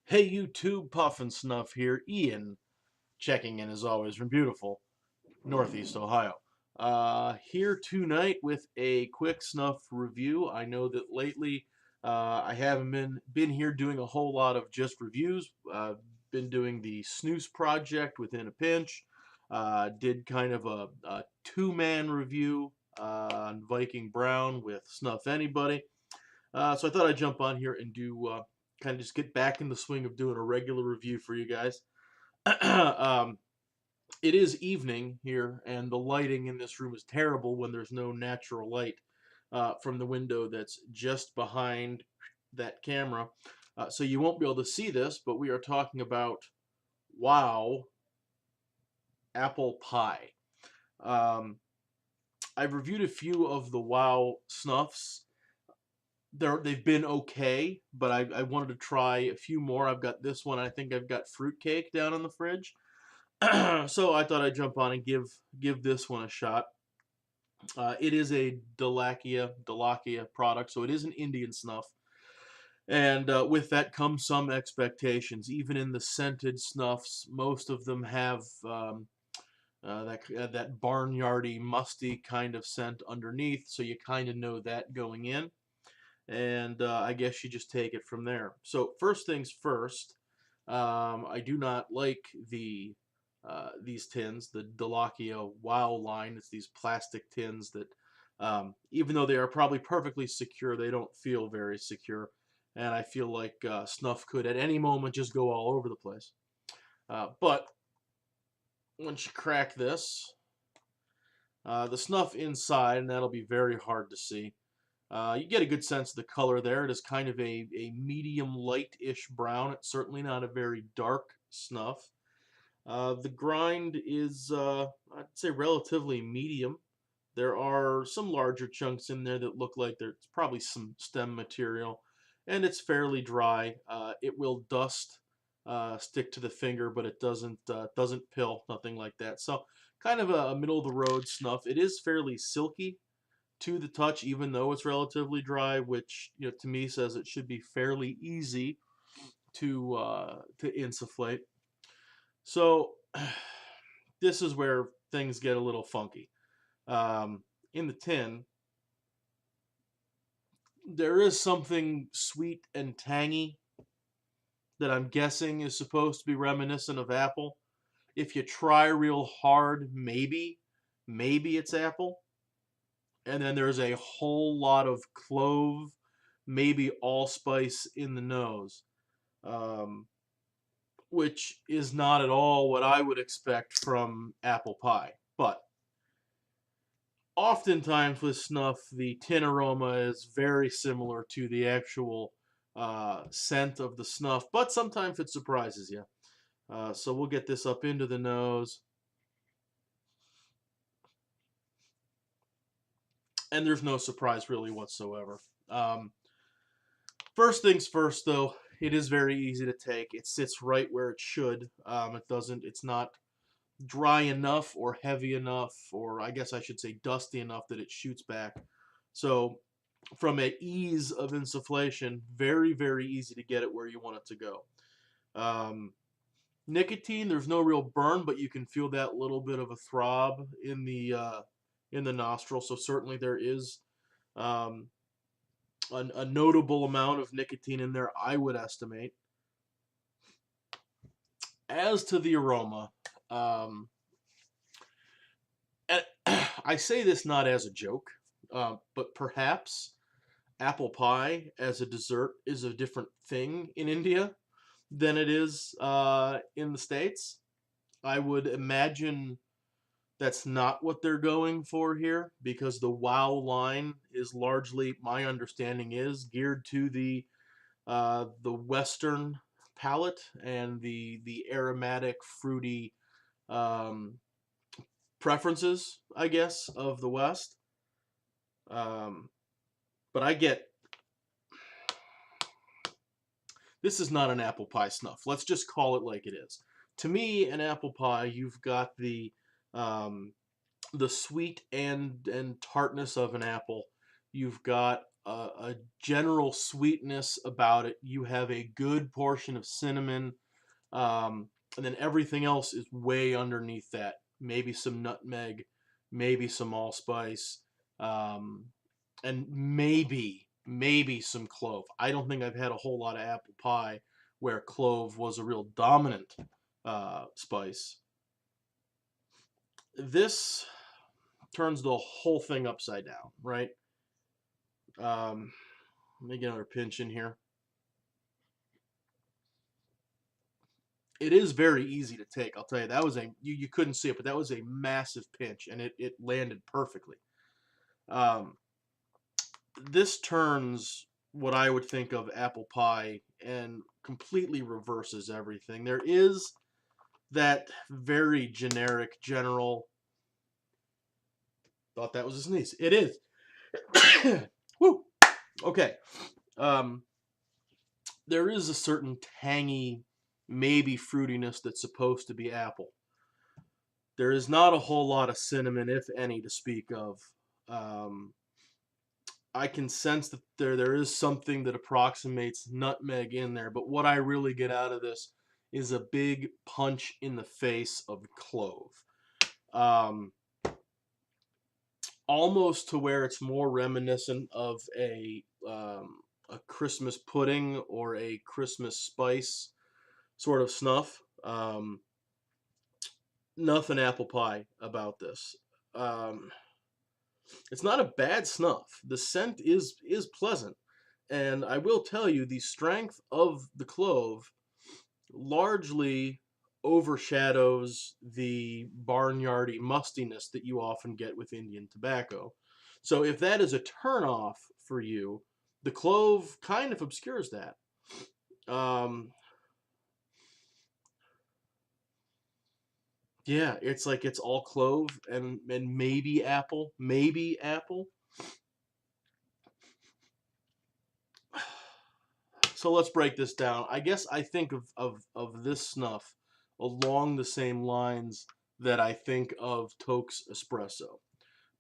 Hey YouTube, Puff and Snuff here. Ian checking in as always from beautiful Northeast Ohio. Here tonight with a quick Snuff review. I know that lately I haven't been here doing a whole lot of just reviews. Been doing the Snooze project within a pinch. Did kind of a two-man review on Viking Brown with Snuff Anybody. So I thought I'd jump on here and do kind of just get back in the swing of doing a regular review for you guys. um, it is evening here, and the lighting in this room is terrible when there's no natural light from the window that's just behind that camera. So you won't be able to see this, but we are talking about wow, apple pie. Um, I've reviewed a few of the wow snuffs. They've been okay, but I wanted to try a few more. I've got this one. I think I've got fruitcake down in the fridge. So I thought I'd jump on and give this one a shot. It is a Dalakia product, so it is an Indian snuff. And with that comes some expectations. Even in the scented snuffs, most of them have that barnyardy, musty kind of scent underneath, so you kind of know that going in. And I guess you just take it from there. So first things first, I do not like these tins, the Delakia Wow line. It's these plastic tins that, even though they are probably perfectly secure, they don't feel very secure. And I feel like Snuff could at any moment just go all over the place. But once you crack this, the Snuff inside, and that'll be very hard to see. You get a good sense of the color there. It is kind of a medium light-ish brown. It's certainly not a very dark snuff. The grind is, I'd say, relatively medium. There are some larger chunks in there that look like there's probably some stem material, and it's fairly dry. It will dust, stick to the finger, but it doesn't pill, nothing like that. So kind of a middle of the road snuff. It is fairly silky to the touch, even though it's relatively dry, which to me says it should be fairly easy to insufflate. So this is where things get a little funky. In the tin, there is something sweet and tangy that I'm guessing is supposed to be reminiscent of apple. If you try real hard, maybe it's apple. And then there's a whole lot of clove, maybe allspice in the nose, um, which is not at all what I would expect from apple pie. But oftentimes with snuff, the tin aroma is very similar to the actual scent of the snuff, but sometimes it surprises you. So we'll get this up into the nose. And there's no surprise really whatsoever. First things first, though, it is very easy to take. It sits right where it should. It's not dry enough or heavy enough, or I guess I should say dusty enough that it shoots back. So from an ease of insufflation, very, very easy to get it where you want it to go. Nicotine, there's no real burn, but you can feel that little bit of a throb in the nostril. So certainly there is um, a notable amount of nicotine in there, I would estimate. As to the aroma, and I say this not as a joke, but perhaps apple pie as a dessert is a different thing in India than it is in the States. I would imagine that's not what they're going for here, because the wow line is largely, my understanding is, geared to the Western palate and the aromatic, fruity um, preferences, I guess, of the West. Um, but I get this is not an apple pie snuff. Let's just call it like it is. To me, an apple pie, you've got the sweet and tartness of an apple. You've got a general sweetness about it. You have a good portion of cinnamon, and then everything else is way underneath that. Maybe some nutmeg, maybe some allspice, um, and maybe some clove. I don't think I've had a whole lot of apple pie where clove was a real dominant spice. This turns the whole thing upside down, right? Let me get another pinch in here. It is very easy to take. I'll tell you, that was you couldn't see it, but that was a massive pinch, and it landed perfectly. Um, this turns what I would think of apple pie and completely reverses everything. There is that very generic, general. Thought that was a sneeze. It is. Woo. Okay. Um, there is a certain tangy, maybe fruitiness that's supposed to be apple. There is not a whole lot of cinnamon, if any, to speak of. Um, I can sense that there is something that approximates nutmeg in there, but what I really get out of this is a big punch in the face of clove. Um, Almost to where it's more reminiscent of a Christmas pudding or a Christmas spice sort of snuff. Nothing apple pie about this. Um, it's not a bad snuff. The scent is pleasant, and I will tell you the strength of the clove largely overshadows the barnyardy mustiness that you often get with Indian tobacco. So if that is a turnoff for you, the clove kind of obscures that. Um, yeah, it's like it's all clove and maybe apple, maybe apple. So let's break this down. I guess I think of this snuff along the same lines that I think of Toke's Espresso.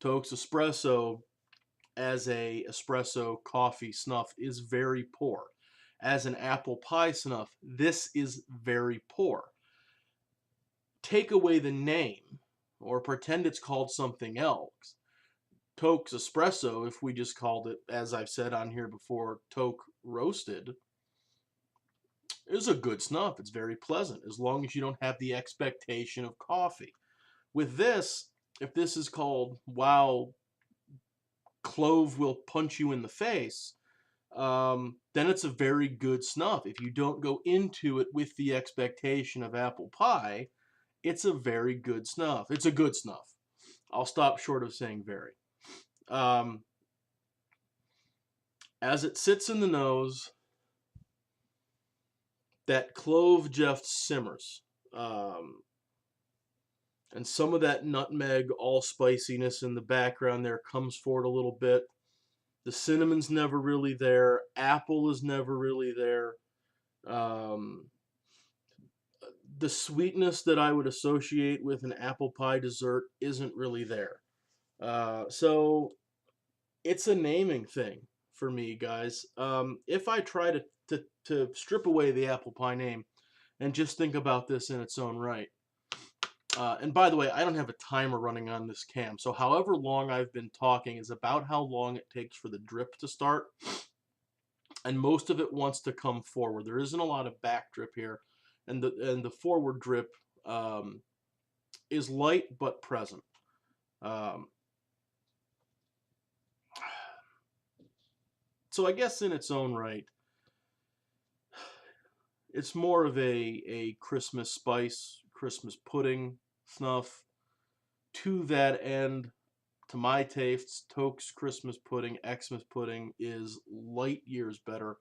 Toke's Espresso as a espresso coffee snuff is very poor. As an apple pie snuff, this is very poor. Take away the name or pretend it's called something else. Toke's Espresso, if we just called it, as I've said on here before, Toke Roasted, is a good snuff. It's very pleasant as long as you don't have the expectation of coffee. With this, if this is called Wow, Clove Will Punch You in the Face, then it's a very good snuff. If you don't go into it with the expectation of apple pie, it's a very good snuff. It's a good snuff. I'll stop short of saying very. Um, as it sits in the nose, that clove just simmers. And some of that nutmeg, all spiciness in the background there comes forward a little bit. The cinnamon's never really there. Apple is never really there. Um, the sweetness that I would associate with an apple pie dessert isn't really there. So it's a naming thing for me, guys. If I try to strip away the apple pie name and just think about this in its own right. And by the way, I don't have a timer running on this cam, so however long I've been talking is about how long it takes for the drip to start, and most of it wants to come forward. There isn't a lot of back drip here, and the forward drip is light but present. Um, so I guess in its own right, it's more of a Christmas spice, Christmas pudding snuff. To that end, to my tastes, Toke's Christmas pudding, Xmas pudding is light years better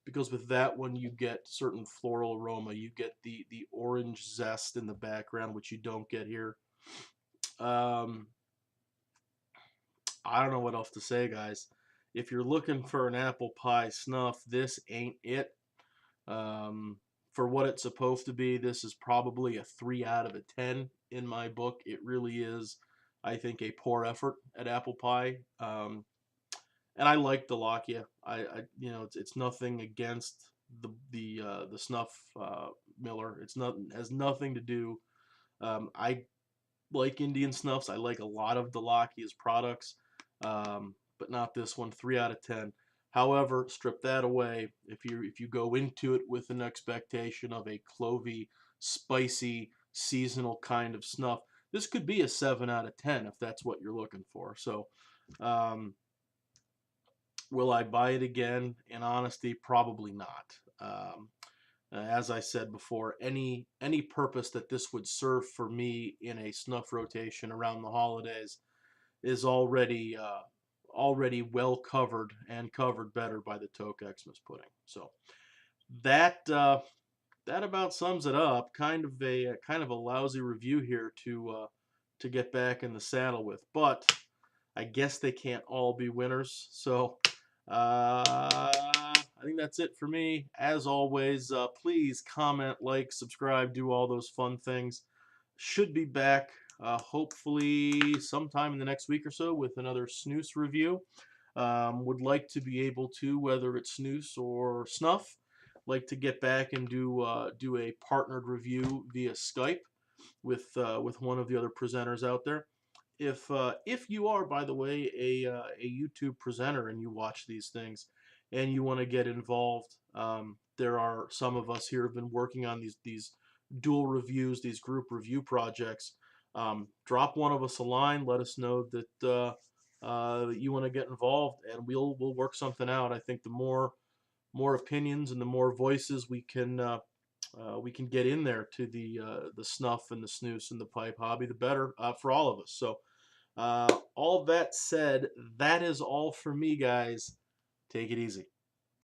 because with that one you get certain floral aroma. You get the orange zest in the background, which you don't get here. Um, I don't know what else to say, guys. If you're looking for an apple pie snuff, this ain't it. Um, for what it's supposed to be, this is probably a 3 out of a 10 in my book. It really is, I think, a poor effort at apple pie. and I like Delakia. You know, it's nothing against the Snuff Miller. It's not has nothing to do. I like Indian Snuffs. I like a lot of Delakia's products, but not this one. 3 out of 10. However, strip that away. If you go into it with an expectation of a clovey, spicy, seasonal kind of snuff, this could be a 7 out of 10 if that's what you're looking for. So, um, will I buy it again? In honesty, probably not. As I said before, any purpose that this would serve for me in a snuff rotation around the holidays is already well covered and covered better by the Toke Xmas pudding. So that that about sums it up. Kind of a lousy review here to get back in the saddle with, but I guess they can't all be winners. So I think that's it for me. As always, please comment, like, subscribe, do all those fun things. Should be back hopefully sometime in the next week or so with another snooze review. Would like to be able to, whether it's snooze or snuff, like to get back and do a partnered review via Skype with one of the other presenters out there. If you are, by the way, a YouTube presenter and you watch these things and you want to get involved, there are some of us here have been working on these dual reviews, these group review projects. Drop one of us a line. Let us know that you want to get involved, and we'll work something out. I think the more opinions and the more voices we can get in there to the snuff and the snooze and the pipe hobby, the better for all of us. So, all that said, that is all for me, guys. Take it easy.